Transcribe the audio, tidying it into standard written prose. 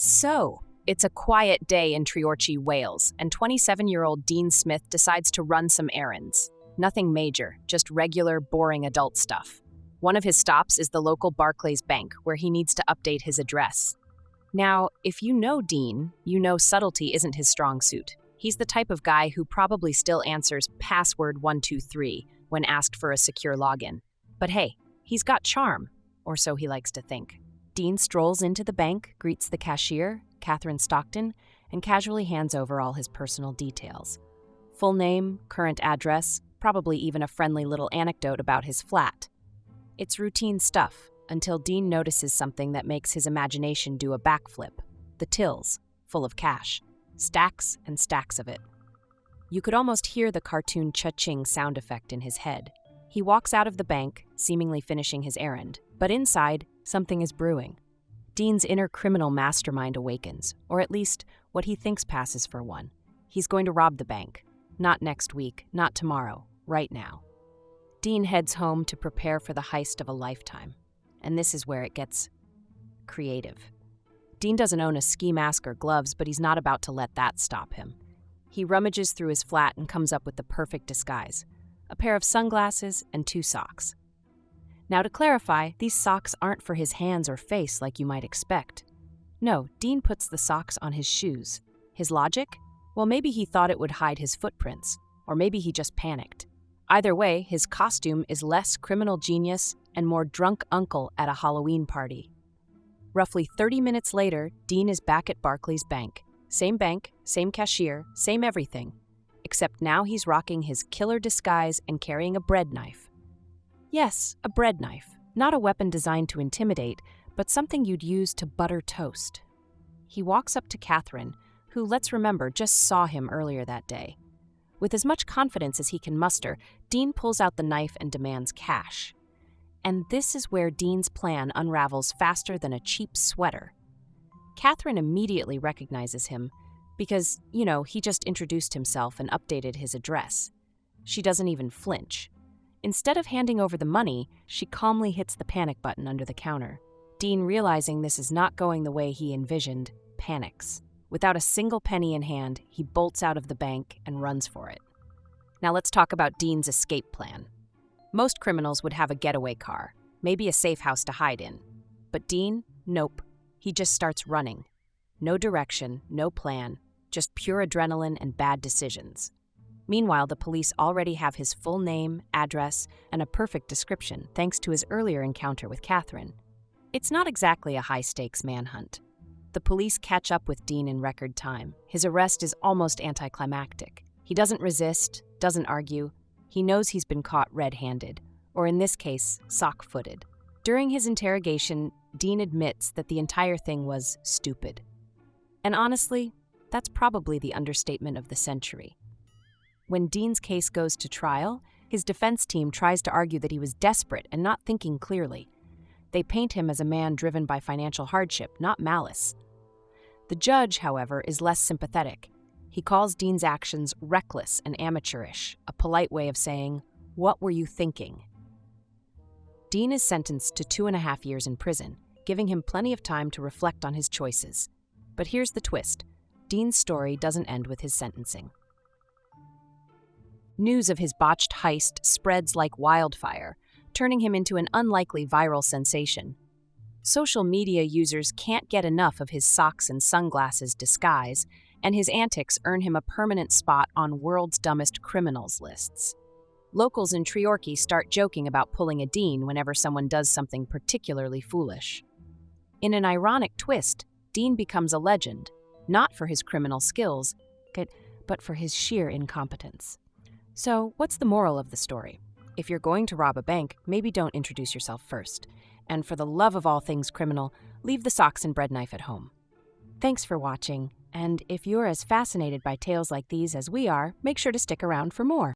So, it's a quiet day in Treorchy, Wales, and 27-year-old Dean Smith decides to run some errands. Nothing major, just regular, boring adult stuff. One of his stops is the local Barclays Bank, where he needs to update his address. Now, if you know Dean, you know subtlety isn't his strong suit. He's the type of guy who probably still answers password 123 when asked for a secure login. But hey, he's got charm, or so he likes to think. Dean strolls into the bank, greets the cashier, Catherine Stockton, and casually hands over all his personal details. Full name, current address, probably even a friendly little anecdote about his flat. It's routine stuff, until Dean notices something that makes his imagination do a backflip. The tills, full of cash. Stacks and stacks of it. You could almost hear the cartoon cha-ching sound effect in his head. He walks out of the bank, seemingly finishing his errand, but inside, something is brewing. Dean's inner criminal mastermind awakens, or at least what he thinks passes for one. He's going to rob the bank. Not next week, not tomorrow, right now. Dean heads home to prepare for the heist of a lifetime. And this is where it gets creative. Dean doesn't own a ski mask or gloves, but he's not about to let that stop him. He rummages through his flat and comes up with the perfect disguise: a pair of sunglasses and 2 socks. Now, to clarify, these socks aren't for his hands or face like you might expect. No, Dean puts the socks on his shoes. His logic? Well, maybe he thought it would hide his footprints, or maybe he just panicked. Either way, his costume is less criminal genius and more drunk uncle at a Halloween party. Roughly 30 minutes later, Dean is back at Barclays Bank. Same cashier, same everything. Except now he's rocking his killer disguise and carrying a bread knife. Yes, a bread knife. Not a weapon designed to intimidate, but something you'd use to butter toast. He walks up to Catherine, who, let's remember, just saw him earlier that day. With as much confidence as he can muster, Dean pulls out the knife and demands cash. And this is where Dean's plan unravels faster than a cheap sweater. Catherine immediately recognizes him because, he just introduced himself and updated his address. She doesn't even flinch. Instead of handing over the money, she calmly hits the panic button under the counter. Dean, realizing this is not going the way he envisioned, panics. Without a single penny in hand, he bolts out of the bank and runs for it. Now let's talk about Dean's escape plan. Most criminals would have a getaway car, maybe a safe house to hide in. But Dean, nope. He just starts running. No direction, no plan, just pure adrenaline and bad decisions. Meanwhile, the police already have his full name, address, and a perfect description thanks to his earlier encounter with Catherine. It's not exactly a high-stakes manhunt. The police catch up with Dean in record time. His arrest is almost anticlimactic. He doesn't resist, doesn't argue. He knows he's been caught red-handed, or in this case, sock-footed. During his interrogation, Dean admits that the entire thing was stupid. And honestly, that's probably the understatement of the century. When Dean's case goes to trial, his defense team tries to argue that he was desperate and not thinking clearly. They paint him as a man driven by financial hardship, not malice. The judge, however, is less sympathetic. He calls Dean's actions reckless and amateurish, a polite way of saying, "What were you thinking?" Dean is sentenced to 2.5 years in prison, giving him plenty of time to reflect on his choices. But here's the twist. Dean's story doesn't end with his sentencing. News of his botched heist spreads like wildfire, turning him into an unlikely viral sensation. Social media users can't get enough of his socks and sunglasses disguise, and his antics earn him a permanent spot on World's Dumbest Criminals lists. Locals in Treorchy start joking about pulling a Dean whenever someone does something particularly foolish. In an ironic twist, Dean becomes a legend, not for his criminal skills, but for his sheer incompetence. So, what's the moral of the story? If you're going to rob a bank, maybe don't introduce yourself first. And for the love of all things criminal, leave the socks and bread knife at home. Thanks for watching, and if you're as fascinated by tales like these as we are, make sure to stick around for more.